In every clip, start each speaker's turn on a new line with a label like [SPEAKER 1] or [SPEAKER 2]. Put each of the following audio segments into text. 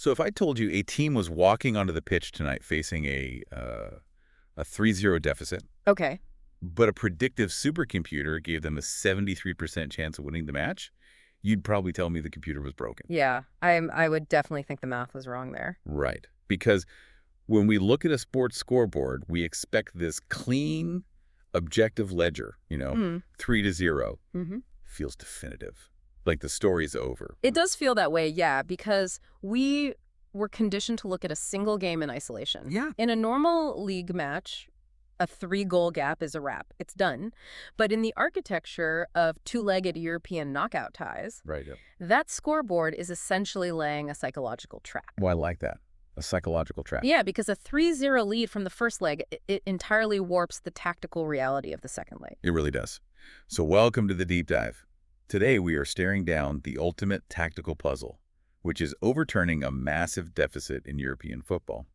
[SPEAKER 1] So if I told you a team was walking onto the pitch tonight facing a 3-0 deficit,
[SPEAKER 2] Okay.
[SPEAKER 1] but a predictive supercomputer gave them a 73% chance of winning the match, you'd probably tell me the computer was broken.
[SPEAKER 2] Yeah, I would definitely think the math was wrong there.
[SPEAKER 1] Right. Because when we look at a sports scoreboard, we expect this clean, objective ledger, 3-0.
[SPEAKER 2] Mm-hmm.
[SPEAKER 1] Feels definitive. Like the story's over.
[SPEAKER 2] It does feel that way, yeah, because we were conditioned to look at a single game in isolation.
[SPEAKER 1] Yeah.
[SPEAKER 2] In a normal league match, a 3-goal gap is a wrap. It's done. But in the architecture of two-legged European knockout ties,
[SPEAKER 1] Right. Yeah.
[SPEAKER 2] that scoreboard is essentially laying a psychological trap.
[SPEAKER 1] Well, I like that. A psychological trap.
[SPEAKER 2] Yeah, because a 3-0 lead from the first leg, it entirely warps the tactical reality of the second leg.
[SPEAKER 1] It really does. So welcome to the deep dive. Today we are staring down the ultimate tactical puzzle, which is overturning a massive deficit in European football.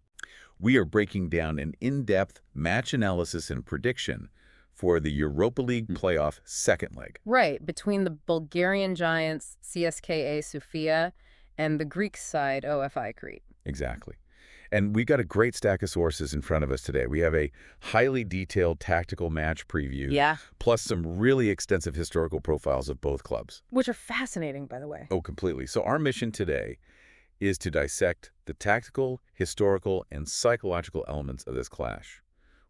[SPEAKER 1] We are breaking down an in-depth match analysis and prediction for the Europa League playoff second leg.
[SPEAKER 2] Right, between the Bulgarian giants CSKA Sofia and the Greek side OFI Crete.
[SPEAKER 1] Exactly. And we've got a great stack of sources in front of us today. We have a highly detailed tactical match preview,
[SPEAKER 2] Yeah.
[SPEAKER 1] plus some really extensive historical profiles of both clubs.
[SPEAKER 2] Which are fascinating, by the way.
[SPEAKER 1] Oh, completely. So our mission today is to dissect the tactical, historical, and psychological elements of this clash.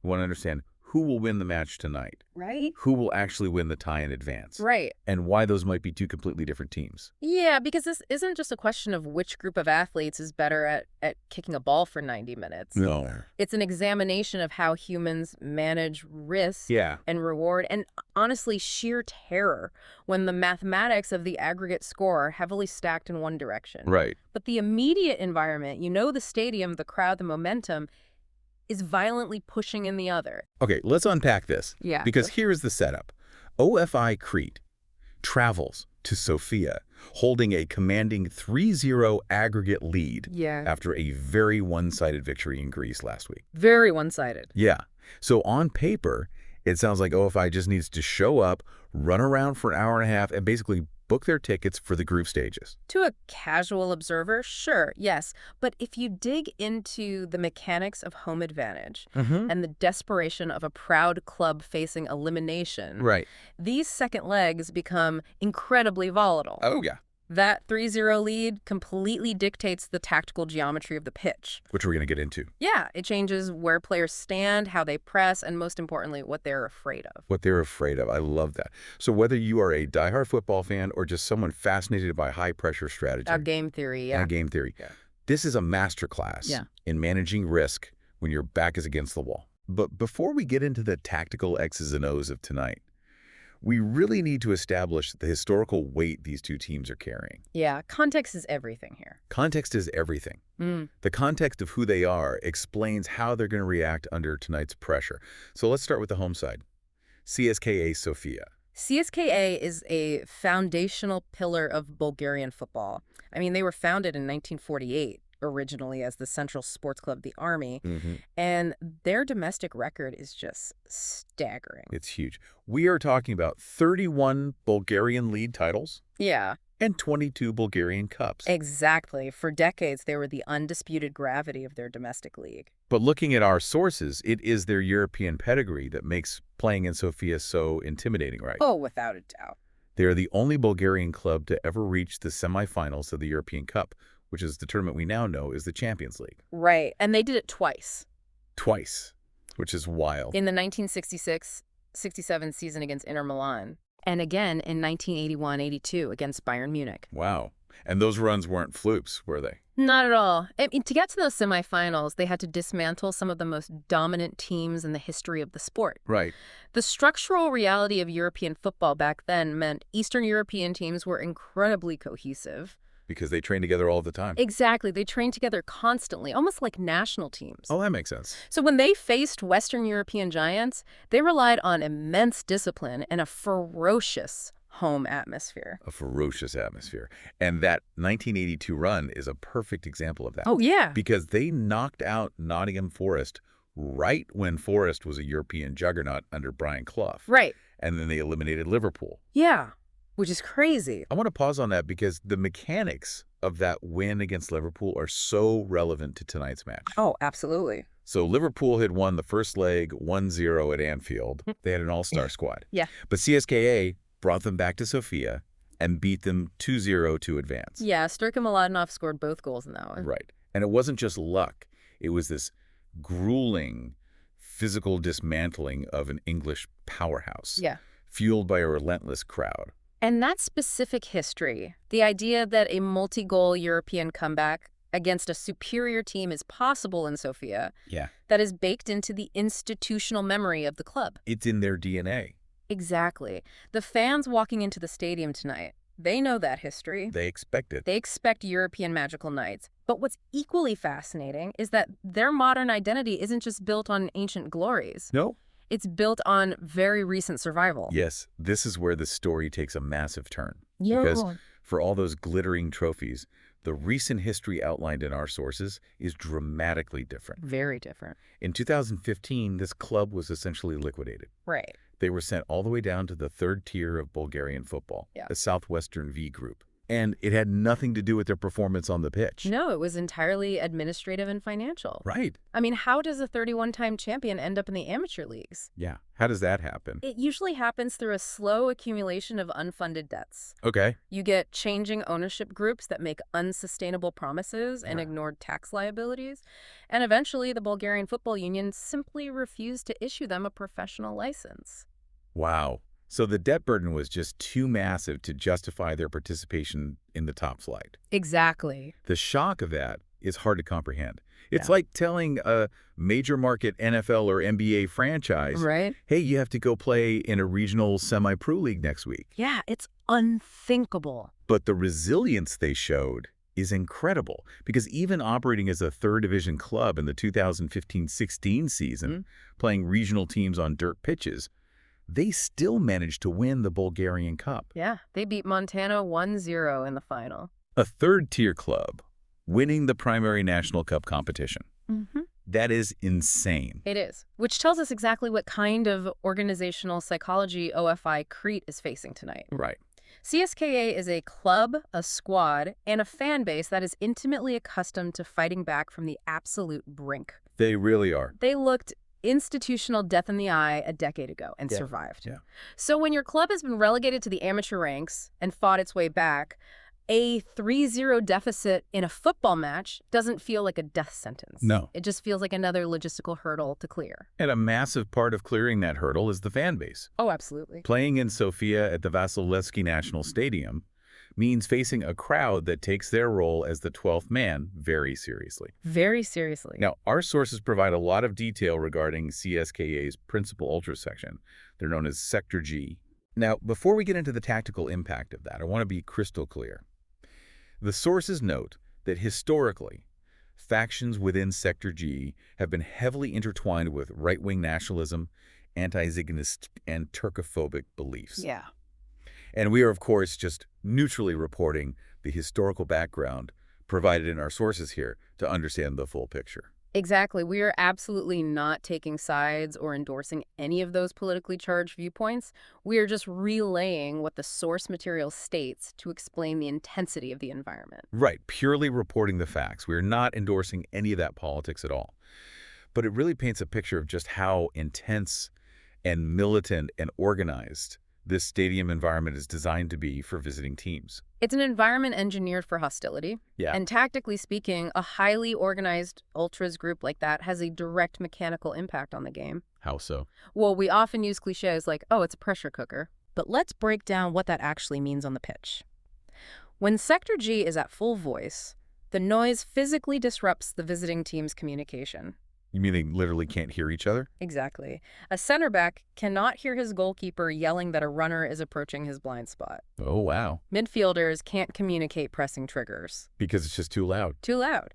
[SPEAKER 1] We want to understand who will win the match tonight,
[SPEAKER 2] Right?
[SPEAKER 1] who will actually win the tie in advance,
[SPEAKER 2] Right.
[SPEAKER 1] and why those might be two completely different teams.
[SPEAKER 2] Yeah, because this isn't just a question of which group of athletes is better at kicking a ball for 90 minutes.
[SPEAKER 1] No.
[SPEAKER 2] It's an examination of how humans manage risk
[SPEAKER 1] Yeah.
[SPEAKER 2] and reward and, honestly, sheer terror when the mathematics of the aggregate score are heavily stacked in one direction.
[SPEAKER 1] Right.
[SPEAKER 2] But the immediate environment, the stadium, the crowd, the momentum, is violently pushing in the other.
[SPEAKER 1] Okay, let's unpack this.
[SPEAKER 2] Yeah.
[SPEAKER 1] Because here is the setup. OFI Crete travels to Sofia, holding a commanding 3-0 aggregate lead
[SPEAKER 2] Yeah.
[SPEAKER 1] after a very one-sided victory in Greece last week.
[SPEAKER 2] Very one-sided.
[SPEAKER 1] Yeah. So on paper, it sounds like OFI just needs to show up, run around for an hour and a half, and basically book their tickets for the group stages.
[SPEAKER 2] To a casual observer, sure, yes. But if you dig into the mechanics of home advantage and the desperation of a proud club facing elimination,
[SPEAKER 1] Right.
[SPEAKER 2] these second legs become incredibly volatile.
[SPEAKER 1] Oh, yeah.
[SPEAKER 2] That 3-0 lead completely dictates the tactical geometry of the pitch.
[SPEAKER 1] Which we're going to get into.
[SPEAKER 2] Yeah, it changes where players stand, how they press, and most importantly, what they're afraid of.
[SPEAKER 1] What they're afraid of. I love that. So whether you are a diehard football fan or just someone fascinated by high-pressure strategy.
[SPEAKER 2] Game theory, yeah.
[SPEAKER 1] Game theory.
[SPEAKER 2] Yeah.
[SPEAKER 1] This is a masterclass in managing risk when your back is against the wall. But before we get into the tactical X's and O's of tonight, we really need to establish the historical weight these two teams are carrying.
[SPEAKER 2] Yeah, context is everything here.
[SPEAKER 1] Context is everything. The context of who they are explains how they're going to react under tonight's pressure. So let's start with the home side. CSKA Sofia.
[SPEAKER 2] CSKA is a foundational pillar of Bulgarian football. I mean, they were founded in 1948. Originally as the Central Sports Club of the Army, and their domestic record is just staggering.
[SPEAKER 1] It's huge. We are talking about 31 Bulgarian league titles.
[SPEAKER 2] Yeah.
[SPEAKER 1] And 22 Bulgarian cups.
[SPEAKER 2] Exactly. For decades, they were the undisputed gravity of their domestic league.
[SPEAKER 1] But looking at our sources, it is their European pedigree that makes playing in Sofia so intimidating, right?
[SPEAKER 2] Oh, without a doubt.
[SPEAKER 1] They are the only Bulgarian club to ever reach the semifinals of the European Cup, which is the tournament we now know is the Champions League.
[SPEAKER 2] Right, and they did it twice.
[SPEAKER 1] Twice, which is wild.
[SPEAKER 2] In the 1966-67 season against Inter Milan, and again in 1981-82 against Bayern Munich.
[SPEAKER 1] Wow. And those runs weren't flukes, were they?
[SPEAKER 2] Not at all. I mean, to get to those semifinals, they had to dismantle some of the most dominant teams in the history of the sport.
[SPEAKER 1] Right.
[SPEAKER 2] The structural reality of European football back then meant Eastern European teams were incredibly cohesive.
[SPEAKER 1] Because they train together all the time.
[SPEAKER 2] Exactly. They trained together constantly, almost like national teams.
[SPEAKER 1] Oh, that makes sense.
[SPEAKER 2] So when they faced Western European giants, they relied on immense discipline and a ferocious home atmosphere.
[SPEAKER 1] A ferocious atmosphere. And that 1982 run is a perfect example of that.
[SPEAKER 2] Oh, yeah.
[SPEAKER 1] Because they knocked out Nottingham Forest right when Forest was a European juggernaut under Brian Clough.
[SPEAKER 2] Right.
[SPEAKER 1] And then they eliminated Liverpool.
[SPEAKER 2] Yeah. Which is crazy.
[SPEAKER 1] I want to pause on that because the mechanics of that win against Liverpool are so relevant to tonight's match.
[SPEAKER 2] Oh, absolutely.
[SPEAKER 1] So Liverpool had won the first leg 1-0 at Anfield. They had an all-star squad.
[SPEAKER 2] Yeah.
[SPEAKER 1] But CSKA brought them back to Sofia and beat them 2-0 to advance.
[SPEAKER 2] Yeah, Sturkin Mladenov scored both goals in that one.
[SPEAKER 1] Right. And it wasn't just luck. It was this grueling physical dismantling of an English powerhouse.
[SPEAKER 2] Yeah.
[SPEAKER 1] Fueled by a relentless crowd.
[SPEAKER 2] And that specific history, the idea that a multi-goal European comeback against a superior team is possible in Sofia, that is baked into the institutional memory of the club.
[SPEAKER 1] It's in their DNA.
[SPEAKER 2] Exactly. The fans walking into the stadium tonight, they know that history.
[SPEAKER 1] They expect it.
[SPEAKER 2] They expect European magical nights. But what's equally fascinating is that their modern identity isn't just built on ancient glories.
[SPEAKER 1] No.
[SPEAKER 2] It's built on very recent survival.
[SPEAKER 1] Yes, this is where the story takes a massive turn.
[SPEAKER 2] Yeah.
[SPEAKER 1] Because for all those glittering trophies, the recent history outlined in our sources is dramatically different.
[SPEAKER 2] Very different.
[SPEAKER 1] In 2015, this club was essentially liquidated.
[SPEAKER 2] Right.
[SPEAKER 1] They were sent all the way down to the third tier of Bulgarian football, the Southwestern V Group. And it had nothing to do with their performance on the pitch.
[SPEAKER 2] No, it was entirely administrative and financial.
[SPEAKER 1] Right.
[SPEAKER 2] I mean, how does a 31-time champion end up in the amateur leagues?
[SPEAKER 1] Yeah. How does that happen?
[SPEAKER 2] It usually happens through a slow accumulation of unfunded debts.
[SPEAKER 1] Okay.
[SPEAKER 2] You get changing ownership groups that make unsustainable promises and ignored tax liabilities. And eventually, the Bulgarian Football Union simply refused to issue them a professional license.
[SPEAKER 1] Wow. So the debt burden was just too massive to justify their participation in the top flight.
[SPEAKER 2] Exactly.
[SPEAKER 1] The shock of that is hard to comprehend. It's like telling a major market NFL or NBA franchise, hey, you have to go play in a regional semi-pro league next week.
[SPEAKER 2] Yeah, it's unthinkable.
[SPEAKER 1] But the resilience they showed is incredible because even operating as a third division club in the 2015-16 season, playing regional teams on dirt pitches, they still managed to win the Bulgarian Cup.
[SPEAKER 2] Yeah, they beat Montana 1-0 in the final.
[SPEAKER 1] A third-tier club winning the primary national cup competition. That is insane.
[SPEAKER 2] It is, which tells us exactly what kind of organizational psychology OFI Crete is facing tonight.
[SPEAKER 1] Right.
[SPEAKER 2] CSKA is a club, a squad, and a fan base that is intimately accustomed to fighting back from the absolute brink.
[SPEAKER 1] They really are.
[SPEAKER 2] They looked institutional death in the eye a decade ago and survived. So when your club has been relegated to the amateur ranks and fought its way back, a 3-0 deficit in a football match doesn't feel like a death sentence.
[SPEAKER 1] No.
[SPEAKER 2] It just feels like another logistical hurdle to clear.
[SPEAKER 1] And a massive part of clearing that hurdle is the fan base.
[SPEAKER 2] Oh, absolutely.
[SPEAKER 1] Playing in Sofia at the Vasilevsky National Stadium means facing a crowd that takes their role as the 12th man very seriously.
[SPEAKER 2] Very seriously.
[SPEAKER 1] Now, our sources provide a lot of detail regarding CSKA's principal ultra section. They're known as Sector G. Now, before we get into the tactical impact of that, I want to be crystal clear. The sources note that historically, factions within Sector G have been heavily intertwined with right-wing nationalism, anti-Zionist, and Turkophobic beliefs.
[SPEAKER 2] Yeah.
[SPEAKER 1] And we are, of course, just neutrally reporting the historical background provided in our sources here to understand the full picture.
[SPEAKER 2] Exactly. We are absolutely not taking sides or endorsing any of those politically charged viewpoints. We are just relaying what the source material states to explain the intensity of the environment.
[SPEAKER 1] Right. Purely reporting the facts. We are not endorsing any of that politics at all. But it really paints a picture of just how intense and militant and organized this stadium environment is designed to be for visiting teams.
[SPEAKER 2] It's an environment engineered for hostility.
[SPEAKER 1] Yeah.
[SPEAKER 2] And tactically speaking, a highly organized ultras group like that has a direct mechanical impact on the game.
[SPEAKER 1] How so?
[SPEAKER 2] Well, we often use cliches like, oh, it's a pressure cooker. But let's break down what that actually means on the pitch. When Sector G is at full voice, the noise physically disrupts the visiting team's communication.
[SPEAKER 1] You mean they literally can't hear each other?
[SPEAKER 2] Exactly. A center back cannot hear his goalkeeper yelling that a runner is approaching his blind spot.
[SPEAKER 1] Oh, wow.
[SPEAKER 2] Midfielders can't communicate pressing triggers.
[SPEAKER 1] Because it's just too loud.
[SPEAKER 2] Too loud.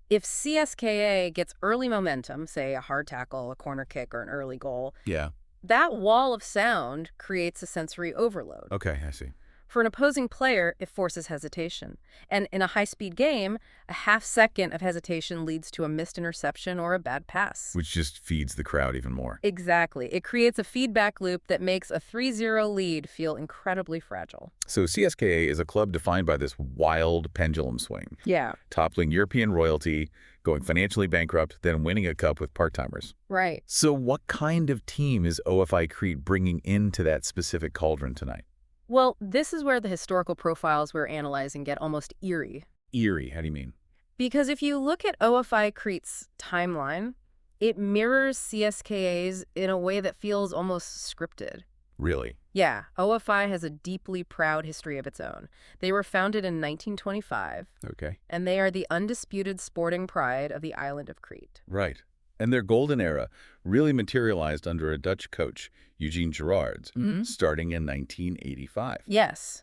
[SPEAKER 2] If CSKA gets early momentum, say a hard tackle, a corner kick, or an early goal,
[SPEAKER 1] Yeah.
[SPEAKER 2] that wall of sound creates a sensory overload.
[SPEAKER 1] Okay, I see.
[SPEAKER 2] For an opposing player, it forces hesitation. And in a high-speed game, a half second of hesitation leads to a missed interception or a bad pass.
[SPEAKER 1] Which just feeds the crowd even more.
[SPEAKER 2] Exactly. It creates a feedback loop that makes a 3-0 lead feel incredibly fragile.
[SPEAKER 1] So CSKA is a club defined by this wild pendulum swing.
[SPEAKER 2] Yeah.
[SPEAKER 1] Toppling European royalty, going financially bankrupt, then winning a cup with part-timers.
[SPEAKER 2] Right.
[SPEAKER 1] So what kind of team is OFI Crete bringing into that specific cauldron tonight?
[SPEAKER 2] Well, this is where the historical profiles we're analyzing get almost eerie.
[SPEAKER 1] Eerie, how do you mean?
[SPEAKER 2] Because if you look at OFI Crete's timeline, it mirrors CSKA's in a way that feels almost scripted.
[SPEAKER 1] Really?
[SPEAKER 2] Yeah, OFI has a deeply proud history of its own. They were founded in 1925,
[SPEAKER 1] Okay.
[SPEAKER 2] and they are the undisputed sporting pride of the island of Crete.
[SPEAKER 1] Right. And their golden era really materialized under a Dutch coach, Eugene Gerards, starting in 1985.
[SPEAKER 2] Yes.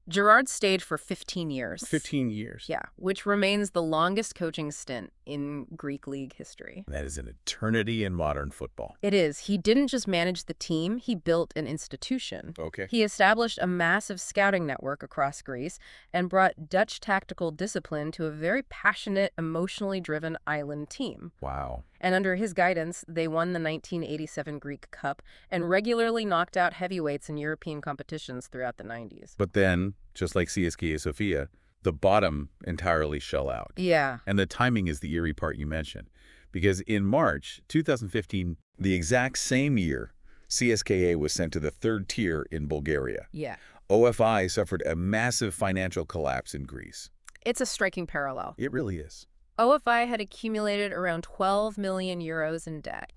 [SPEAKER 2] Gerard stayed for 15 years.
[SPEAKER 1] 15 years.
[SPEAKER 2] Yeah, which remains the longest coaching stint in Greek league history.
[SPEAKER 1] That is an eternity in modern football.
[SPEAKER 2] It is. He didn't just manage the team, he built an institution.
[SPEAKER 1] Okay.
[SPEAKER 2] He established a massive scouting network across Greece and brought Dutch tactical discipline to a very passionate, emotionally driven island team.
[SPEAKER 1] Wow.
[SPEAKER 2] And under his guidance, they won the 1987 Greek Cup and regularly knocked out heavyweights in European competitions throughout the 90s.
[SPEAKER 1] But then, just like CSKA Sofia, the bottom entirely shell out.
[SPEAKER 2] Yeah.
[SPEAKER 1] And the timing is the eerie part you mentioned. Because in March 2015, the exact same year, CSKA was sent to the third tier in Bulgaria.
[SPEAKER 2] Yeah.
[SPEAKER 1] OFI suffered a massive financial collapse in Greece.
[SPEAKER 2] It's a striking parallel.
[SPEAKER 1] It really is.
[SPEAKER 2] OFI had accumulated around 12 million euros in debt.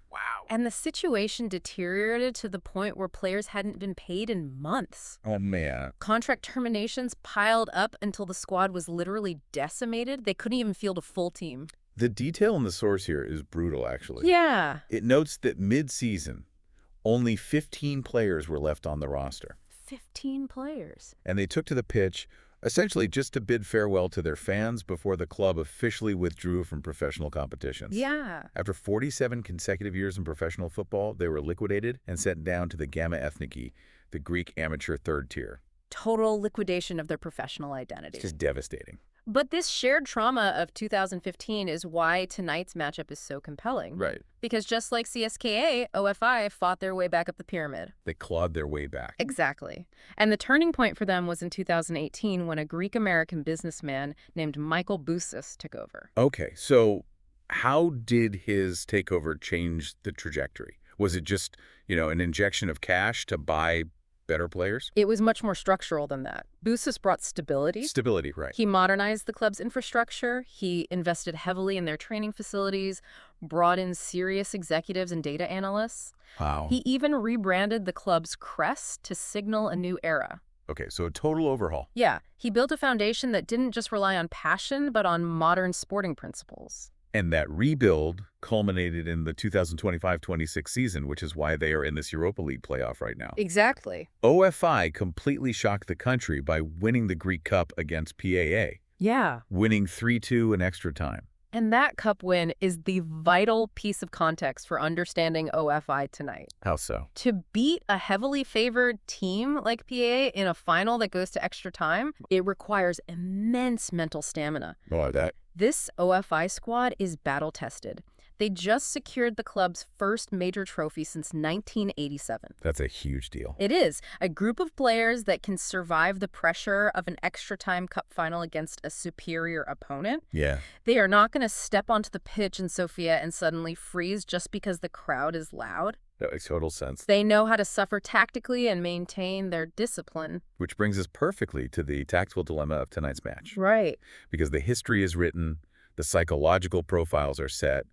[SPEAKER 1] Wow.
[SPEAKER 2] And the situation deteriorated to the point where players hadn't been paid in months.
[SPEAKER 1] Oh, man.
[SPEAKER 2] Contract terminations piled up until the squad was literally decimated. They couldn't even field a full team.
[SPEAKER 1] The detail in the source here is brutal, actually.
[SPEAKER 2] Yeah.
[SPEAKER 1] It notes that mid-season, only 15 players were left on the roster.
[SPEAKER 2] 15 players.
[SPEAKER 1] And they took to the pitch essentially just to bid farewell to their fans before the club officially withdrew from professional competitions.
[SPEAKER 2] Yeah.
[SPEAKER 1] After 47 consecutive years in professional football, they were liquidated and sent down to the Gamma Ethniki, the Greek amateur third tier.
[SPEAKER 2] Total liquidation of their professional identity.
[SPEAKER 1] It's just devastating.
[SPEAKER 2] But this shared trauma of 2015 is why tonight's matchup is so compelling.
[SPEAKER 1] Right.
[SPEAKER 2] Because just like CSKA, OFI fought their way back up the pyramid.
[SPEAKER 1] They clawed their way back.
[SPEAKER 2] Exactly. And the turning point for them was in 2018 when a Greek-American businessman named Michael Bousis took over.
[SPEAKER 1] Okay, so how did his takeover change the trajectory? Was it just, an injection of cash to buy better players?
[SPEAKER 2] It was much more structural than that. Bousis brought stability.
[SPEAKER 1] Stability, right.
[SPEAKER 2] He modernized the club's infrastructure. He invested heavily in their training facilities, brought in serious executives and data analysts.
[SPEAKER 1] Wow.
[SPEAKER 2] He even rebranded the club's crest to signal a new era.
[SPEAKER 1] Okay, so a total overhaul.
[SPEAKER 2] Yeah, he built a foundation that didn't just rely on passion, but on modern sporting principles.
[SPEAKER 1] And that rebuild culminated in the 2025-26 season, which is why they are in this Europa League playoff right now.
[SPEAKER 2] Exactly.
[SPEAKER 1] OFI completely shocked the country by winning the Greek Cup against PAA.
[SPEAKER 2] Yeah.
[SPEAKER 1] Winning 3-2 in extra time.
[SPEAKER 2] And that cup win is the vital piece of context for understanding OFI tonight.
[SPEAKER 1] How so?
[SPEAKER 2] To beat a heavily favored team like PAA in a final that goes to extra time, it requires immense mental stamina.
[SPEAKER 1] Oh, that.
[SPEAKER 2] This OFI squad is battle-tested. They just secured the club's first major trophy since 1987.
[SPEAKER 1] That's a huge deal.
[SPEAKER 2] It is. A group of players that can survive the pressure of an extra-time cup final against a superior opponent.
[SPEAKER 1] Yeah.
[SPEAKER 2] They are not going to step onto the pitch in Sofia and suddenly freeze just because the crowd is loud.
[SPEAKER 1] That makes total sense.
[SPEAKER 2] They know how to suffer tactically and maintain their discipline.
[SPEAKER 1] Which brings us perfectly to the tactical dilemma of tonight's match.
[SPEAKER 2] Right.
[SPEAKER 1] Because the history is written, the psychological profiles are set.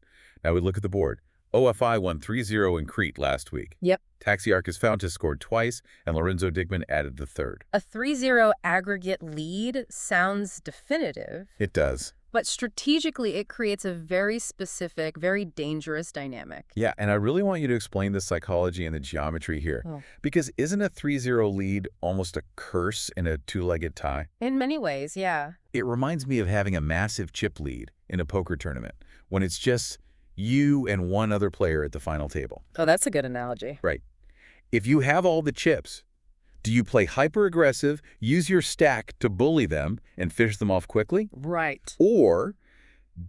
[SPEAKER 1] Now we look at the board. OFI won 3-0 in Crete last week.
[SPEAKER 2] Yep.
[SPEAKER 1] Taxiarchis Fountas scored twice, and Lorenzo Dickmann added the third.
[SPEAKER 2] A 3-0 aggregate lead sounds definitive.
[SPEAKER 1] It does.
[SPEAKER 2] But strategically, it creates a very specific, very dangerous dynamic.
[SPEAKER 1] Yeah, and I really want you to explain the psychology and the geometry here.
[SPEAKER 2] Oh.
[SPEAKER 1] Because isn't a 3-0 lead almost a curse in a two-legged tie?
[SPEAKER 2] In many ways, yeah.
[SPEAKER 1] It reminds me of having a massive chip lead in a poker tournament, when it's just you and one other player at the final table.
[SPEAKER 2] Oh, that's a good analogy.
[SPEAKER 1] Right. If you have all the chips, Do you play hyper-aggressive, use your stack to bully them and fish them off quickly?
[SPEAKER 2] Right.
[SPEAKER 1] Or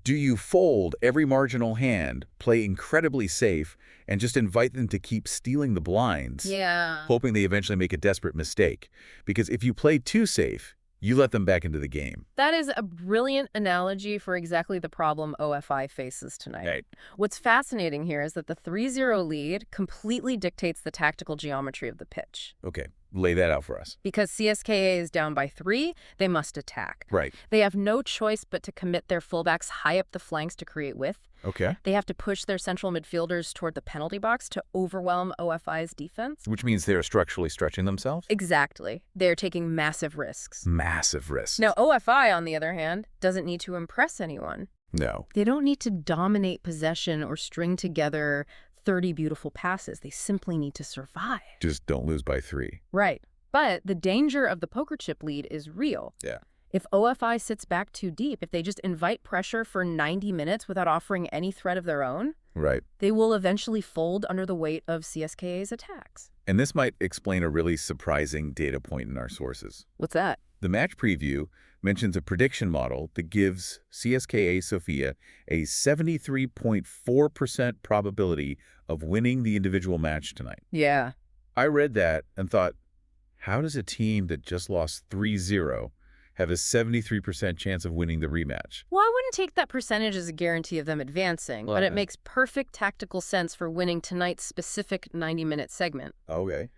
[SPEAKER 1] do you fold every marginal hand, play incredibly safe, and just invite them to keep stealing the blinds,
[SPEAKER 2] Yeah.
[SPEAKER 1] hoping they eventually make a desperate mistake? Because if you play too safe, you let them back into the game.
[SPEAKER 2] That is a brilliant analogy for exactly the problem OFI faces tonight.
[SPEAKER 1] Right.
[SPEAKER 2] What's fascinating here is that the 3-0 lead completely dictates the tactical geometry of the pitch.
[SPEAKER 1] Okay, lay that out for us.
[SPEAKER 2] Because CSKA is down by 3, they must attack.
[SPEAKER 1] Right.
[SPEAKER 2] They have no choice but to commit their fullbacks high up the flanks to create width.
[SPEAKER 1] Okay.
[SPEAKER 2] They have to push their central midfielders toward the penalty box to overwhelm OFI's defense.
[SPEAKER 1] Which means they're structurally stretching themselves?
[SPEAKER 2] Exactly. They're taking massive risks.
[SPEAKER 1] Massive risks.
[SPEAKER 2] Now, OFI, on the other hand, doesn't need to impress anyone.
[SPEAKER 1] No.
[SPEAKER 2] They don't need to dominate possession or string together 30 beautiful passes. They simply need to survive.
[SPEAKER 1] Just don't lose by 3.
[SPEAKER 2] Right. But the danger of the poker chip lead is real.
[SPEAKER 1] Yeah.
[SPEAKER 2] If OFI sits back too deep, if they just invite pressure for 90 minutes without offering any threat of their own,
[SPEAKER 1] Right.
[SPEAKER 2] they will eventually fold under the weight of CSKA's attacks.
[SPEAKER 1] And this might explain a really surprising data point in our sources.
[SPEAKER 2] What's that?
[SPEAKER 1] The match preview mentions a prediction model that gives CSKA Sofia a 73.4% probability of winning the individual match tonight.
[SPEAKER 2] Yeah.
[SPEAKER 1] I read that and thought, how does a team that just lost 3-0 have a 73% chance of winning the rematch?
[SPEAKER 2] Well, I wouldn't take that percentage as a guarantee of them advancing, but it makes perfect tactical sense for winning tonight's specific 90-minute segment.
[SPEAKER 1] Okay.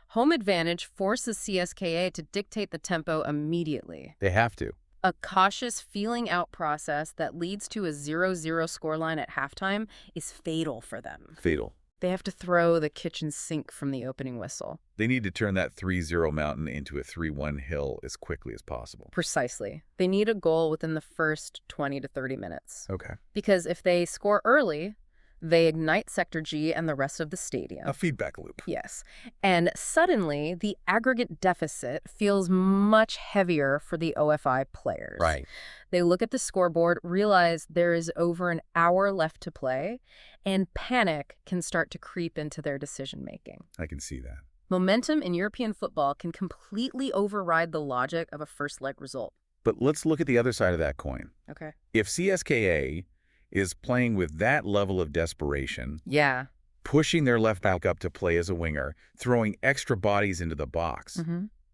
[SPEAKER 2] Home advantage forces CSKA to dictate the tempo immediately.
[SPEAKER 1] They have to.
[SPEAKER 2] A cautious feeling out process that leads to a 0-0 scoreline at halftime is fatal for them.
[SPEAKER 1] Fatal.
[SPEAKER 2] They have to throw the kitchen sink from the opening whistle.
[SPEAKER 1] They need to turn that 3-0 mountain into a 3-1 hill as quickly as possible.
[SPEAKER 2] Precisely. They need a goal within the first 20 to 30 minutes.
[SPEAKER 1] Okay.
[SPEAKER 2] Because if they score early, they ignite Sector G and the rest of the stadium.
[SPEAKER 1] A feedback loop.
[SPEAKER 2] Yes. And suddenly, the aggregate deficit feels much heavier for the OFI players.
[SPEAKER 1] Right.
[SPEAKER 2] They look at the scoreboard, realize there is over an hour left to play, and panic can start to creep into their decision-making.
[SPEAKER 1] I can see that.
[SPEAKER 2] Momentum in European football can completely override the logic of a first-leg result.
[SPEAKER 1] But let's look at the other side of that coin.
[SPEAKER 2] Okay.
[SPEAKER 1] If CSKA is playing with that level of desperation,
[SPEAKER 2] Yeah.
[SPEAKER 1] pushing their left back up to play as a winger, throwing extra bodies into the box,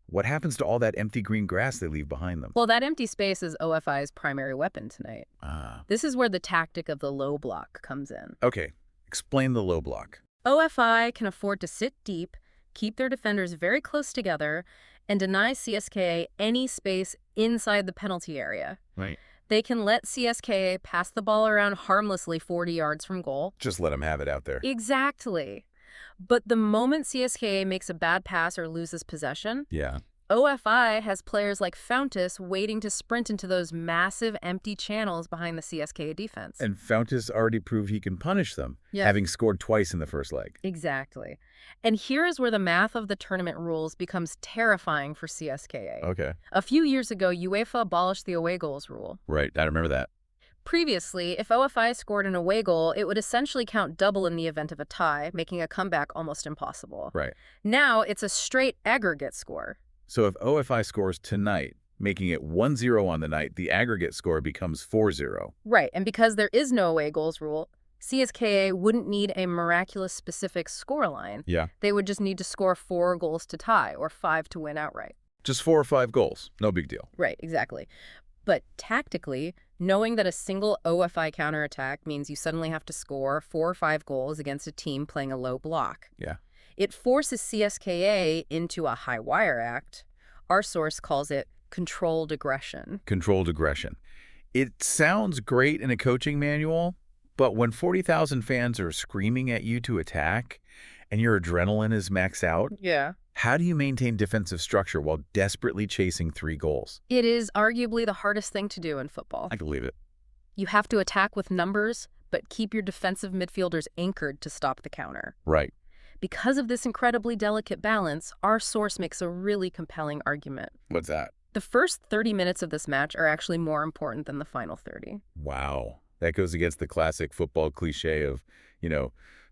[SPEAKER 1] what happens to all that empty green grass they leave behind them?
[SPEAKER 2] Well, that empty space is OFI's primary weapon tonight. This is where the tactic of the low block comes in.
[SPEAKER 1] Okay, explain the low block.
[SPEAKER 2] OFI can afford to sit deep, keep their defenders very close together, and deny CSKA any space inside the penalty area.
[SPEAKER 1] Right.
[SPEAKER 2] They can let CSKA pass the ball around harmlessly 40 yards from goal.
[SPEAKER 1] Just let them have it out there.
[SPEAKER 2] Exactly. But the moment CSKA makes a bad pass or loses possession,
[SPEAKER 1] Yeah.
[SPEAKER 2] OFI has players like Fountas waiting to sprint into those massive empty channels behind the CSKA defense.
[SPEAKER 1] And Fountas already proved he can punish them,
[SPEAKER 2] Yeah.
[SPEAKER 1] having scored twice in the first leg.
[SPEAKER 2] Exactly. And here is where the math of the tournament rules becomes terrifying for CSKA.
[SPEAKER 1] Okay.
[SPEAKER 2] A few years ago, UEFA abolished the away goals rule.
[SPEAKER 1] Right, I remember that.
[SPEAKER 2] Previously, if OFI scored an away goal, it would essentially count double in the event of a tie, making a comeback almost impossible.
[SPEAKER 1] Right.
[SPEAKER 2] Now, it's a straight aggregate score.
[SPEAKER 1] So if OFI scores tonight, making it 1-0 on the night, the aggregate score becomes 4-0.
[SPEAKER 2] Right, and because there is no away goals rule, CSKA wouldn't need a miraculous specific scoreline.
[SPEAKER 1] Yeah.
[SPEAKER 2] They would just need to score 4 goals to tie or 5 to win outright.
[SPEAKER 1] Just 4 or 5 goals. No big deal.
[SPEAKER 2] Right, exactly. But tactically, knowing that a single OFI counterattack means you suddenly have to score 4 or 5 goals against a team playing a low block.
[SPEAKER 1] Yeah.
[SPEAKER 2] It forces CSKA into a high wire act. Our source calls it controlled aggression.
[SPEAKER 1] Controlled aggression. It sounds great in a coaching manual, but when 40,000 fans are screaming at you to attack and your adrenaline is maxed out,
[SPEAKER 2] Yeah.
[SPEAKER 1] how do you maintain defensive structure while desperately chasing 3 goals?
[SPEAKER 2] It is arguably the hardest thing to do in football.
[SPEAKER 1] I can believe it.
[SPEAKER 2] You have to attack with numbers, but keep your defensive midfielders anchored to stop the counter.
[SPEAKER 1] Right.
[SPEAKER 2] Because of this incredibly delicate balance, our source makes a really compelling argument.
[SPEAKER 1] What's that?
[SPEAKER 2] The first 30 minutes of this match are actually more important than the final 30.
[SPEAKER 1] Wow. That goes against the classic football cliche of,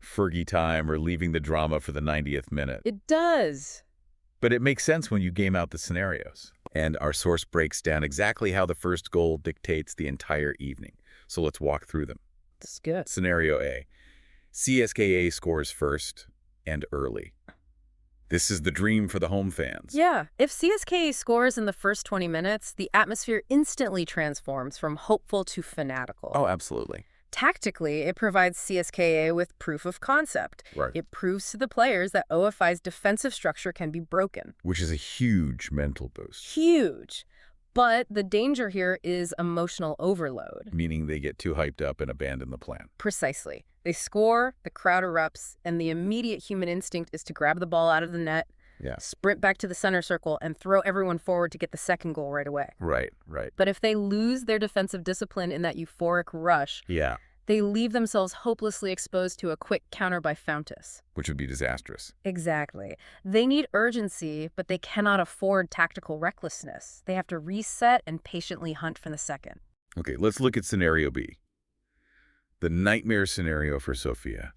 [SPEAKER 1] Fergie time or leaving the drama for the 90th minute.
[SPEAKER 2] It does.
[SPEAKER 1] But it makes sense when you game out the scenarios. And our source breaks down exactly how the first goal dictates the entire evening. So let's walk through them.
[SPEAKER 2] This is good.
[SPEAKER 1] Scenario A. CSKA scores first and early. This is the dream for the home fans.
[SPEAKER 2] Yeah. If CSKA scores in the first 20 minutes, the atmosphere instantly transforms from hopeful to fanatical.
[SPEAKER 1] Oh, absolutely.
[SPEAKER 2] Tactically, it provides CSKA with proof of concept.
[SPEAKER 1] Right.
[SPEAKER 2] It proves to the players that OFI's defensive structure can be broken.
[SPEAKER 1] Which is a huge mental boost.
[SPEAKER 2] Huge. But the danger here is emotional overload.
[SPEAKER 1] Meaning they get too hyped up and abandon the plan.
[SPEAKER 2] Precisely. They score, the crowd erupts, and the immediate human instinct is to grab the ball out of the net, sprint back to the center circle, and throw everyone forward to get the second goal right away.
[SPEAKER 1] Right.
[SPEAKER 2] But if they lose their defensive discipline in that euphoric rush, they leave themselves hopelessly exposed to a quick counter by Fountas.
[SPEAKER 1] Which would be disastrous.
[SPEAKER 2] Exactly. They need urgency, but they cannot afford tactical recklessness. They have to reset and patiently hunt for the second.
[SPEAKER 1] Okay, let's look at scenario B. The nightmare scenario for Sofia.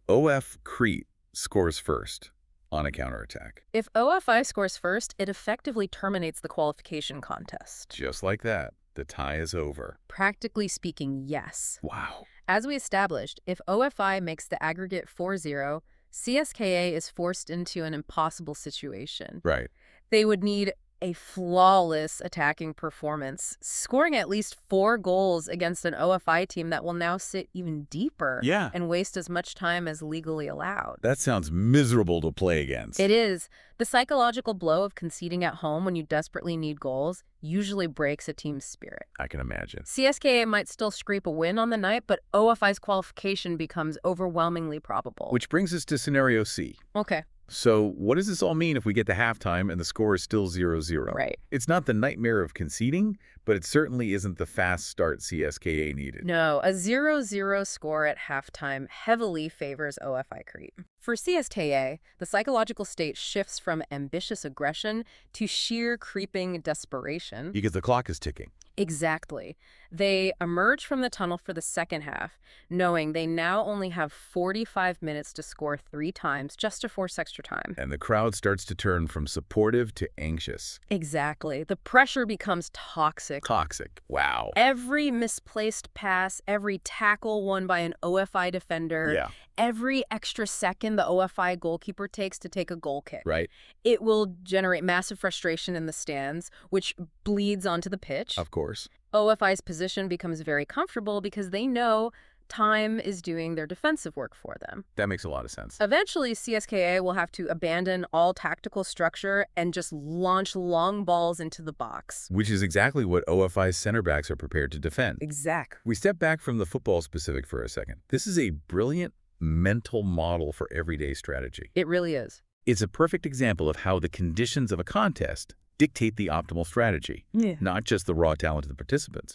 [SPEAKER 1] OF Crete scores first on a counterattack.
[SPEAKER 2] If OFI scores first, it effectively terminates the qualification contest.
[SPEAKER 1] Just like that, the tie is over.
[SPEAKER 2] Practically speaking, yes.
[SPEAKER 1] Wow.
[SPEAKER 2] As we established, if OFI makes the aggregate 4-0, CSKA is forced into an impossible situation.
[SPEAKER 1] Right.
[SPEAKER 2] They would need a flawless attacking performance, scoring at least 4 goals against an OFI team that will now sit even deeper and waste as much time as legally allowed.
[SPEAKER 1] That sounds miserable to play against.
[SPEAKER 2] It is. The psychological blow of conceding at home when you desperately need goals usually breaks a team's spirit.
[SPEAKER 1] I can imagine.
[SPEAKER 2] CSKA might still scrape a win on the night, but OFI's qualification becomes overwhelmingly probable.
[SPEAKER 1] Which brings us to scenario C.
[SPEAKER 2] Okay.
[SPEAKER 1] So what does this all mean if we get to halftime and the score is still 0-0?
[SPEAKER 2] Right.
[SPEAKER 1] It's not the nightmare of conceding, but it certainly isn't the fast start CSKA needed.
[SPEAKER 2] No, a 0-0 score at halftime heavily favors OFI Crete. For CSKA, the psychological state shifts from ambitious aggression to sheer creeping desperation.
[SPEAKER 1] Because the clock is ticking.
[SPEAKER 2] Exactly. They emerge from the tunnel for the second half, knowing they now only have 45 minutes to score 3 times just to force extra time.
[SPEAKER 1] And the crowd starts to turn from supportive to anxious.
[SPEAKER 2] Exactly. The pressure becomes toxic.
[SPEAKER 1] Toxic. Wow.
[SPEAKER 2] Every misplaced pass, every tackle won by an OFI defender, every extra second the OFI goalkeeper takes to take a goal kick.
[SPEAKER 1] Right.
[SPEAKER 2] It will generate massive frustration in the stands, which bleeds onto the pitch.
[SPEAKER 1] Of course.
[SPEAKER 2] OFI's position becomes very comfortable because they know time is doing their defensive work for them.
[SPEAKER 1] That makes a lot of sense.
[SPEAKER 2] Eventually, CSKA will have to abandon all tactical structure and just launch long balls into the box.
[SPEAKER 1] Which is exactly what OFI's center backs are prepared to defend.
[SPEAKER 2] Exactly.
[SPEAKER 1] We step back from the football specific for a second. This is a brilliant mental model for everyday strategy.
[SPEAKER 2] It really is.
[SPEAKER 1] It's a perfect example of how the conditions of a contest dictate the optimal strategy, not just the raw talent of the participants.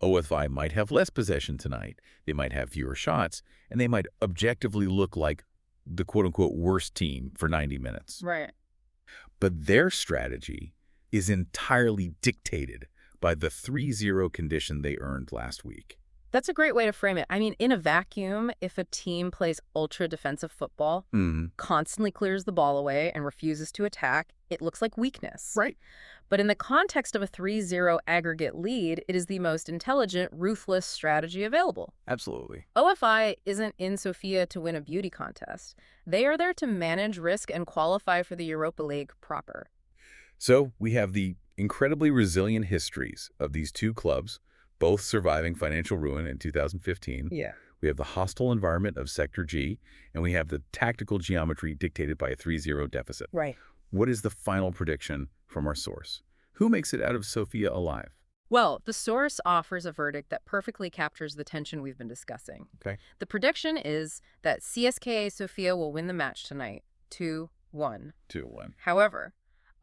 [SPEAKER 1] OFI might have less possession tonight, they might have fewer shots, and they might objectively look like the quote-unquote worst team for 90 minutes.
[SPEAKER 2] Right.
[SPEAKER 1] But their strategy is entirely dictated by the 3-0 condition they earned last week.
[SPEAKER 2] That's a great way to frame it. I mean, in a vacuum, if a team plays ultra-defensive football, constantly clears the ball away and refuses to attack, it looks like weakness.
[SPEAKER 1] Right.
[SPEAKER 2] But in the context of a 3-0 aggregate lead, it is the most intelligent, ruthless strategy available.
[SPEAKER 1] Absolutely.
[SPEAKER 2] OFI isn't in Sofia to win a beauty contest. They are there to manage risk and qualify for the Europa League proper.
[SPEAKER 1] So we have the incredibly resilient histories of these two clubs, both surviving financial ruin in 2015. We have the hostile environment of Sector G, and we have the tactical geometry dictated by a 3-0 deficit.
[SPEAKER 2] Right.
[SPEAKER 1] What is the final prediction from our source? Who makes it out of Sofia alive?
[SPEAKER 2] Well, the source offers a verdict that perfectly captures the tension we've been discussing.
[SPEAKER 1] Okay.
[SPEAKER 2] The prediction is that CSKA Sofia will win the match tonight, 2-1.
[SPEAKER 1] 2-1.
[SPEAKER 2] However,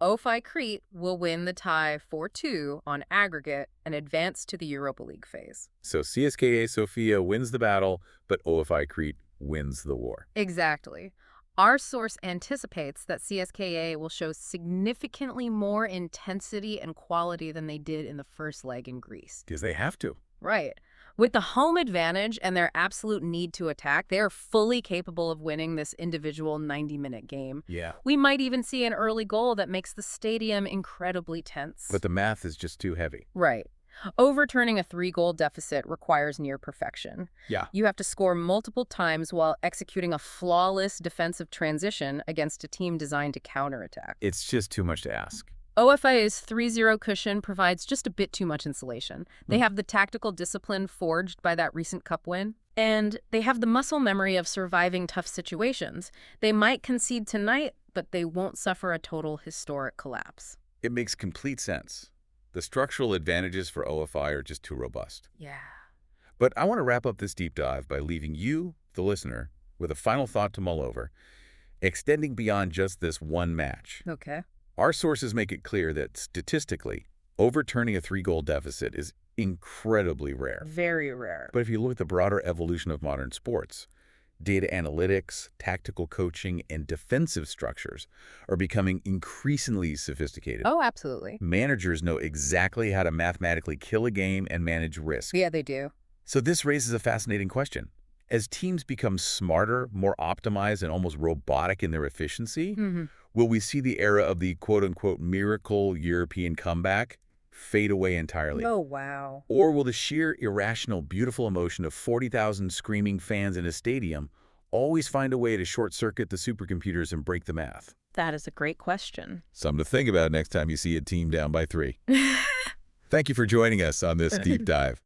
[SPEAKER 2] OFI Crete will win the tie 4-2 on aggregate and advance to the Europa League phase.
[SPEAKER 1] So CSKA Sofia wins the battle, but OFI Crete wins the war.
[SPEAKER 2] Exactly. Our source anticipates that CSKA will show significantly more intensity and quality than they did in the first leg in Greece.
[SPEAKER 1] Because they have to.
[SPEAKER 2] Right. With the home advantage and their absolute need to attack, they are fully capable of winning this individual 90-minute game.
[SPEAKER 1] Yeah.
[SPEAKER 2] We might even see an early goal that makes the stadium incredibly tense.
[SPEAKER 1] But the math is just too heavy.
[SPEAKER 2] Right. Overturning a 3-goal deficit requires near perfection.
[SPEAKER 1] Yeah.
[SPEAKER 2] You have to score multiple times while executing a flawless defensive transition against a team designed to counterattack.
[SPEAKER 1] It's just too much to ask.
[SPEAKER 2] OFI's 3-0 cushion provides just a bit too much insulation. They have the tactical discipline forged by that recent cup win, and they have the muscle memory of surviving tough situations. They might concede tonight, but they won't suffer a total historic collapse.
[SPEAKER 1] It makes complete sense. The structural advantages for OFI are just too robust.
[SPEAKER 2] Yeah.
[SPEAKER 1] But I want to wrap up this deep dive by leaving you, the listener, with a final thought to mull over, extending beyond just this one match.
[SPEAKER 2] Okay.
[SPEAKER 1] Our sources make it clear that statistically, overturning a 3-goal deficit is incredibly rare.
[SPEAKER 2] Very rare.
[SPEAKER 1] But if you look at the broader evolution of modern sports, data analytics, tactical coaching, and defensive structures are becoming increasingly sophisticated.
[SPEAKER 2] Oh, absolutely.
[SPEAKER 1] Managers know exactly how to mathematically kill a game and manage risk.
[SPEAKER 2] Yeah, they do.
[SPEAKER 1] So this raises a fascinating question. As teams become smarter, more optimized, and almost robotic in their efficiency, will we see the era of the quote-unquote miracle European comeback fade away entirely?
[SPEAKER 2] Oh, wow.
[SPEAKER 1] Or will the sheer irrational, beautiful emotion of 40,000 screaming fans in a stadium always find a way to short-circuit the supercomputers and break the math?
[SPEAKER 2] That is a great question.
[SPEAKER 1] Something to think about next time you see a team down by 3. Thank you for joining us on this deep dive.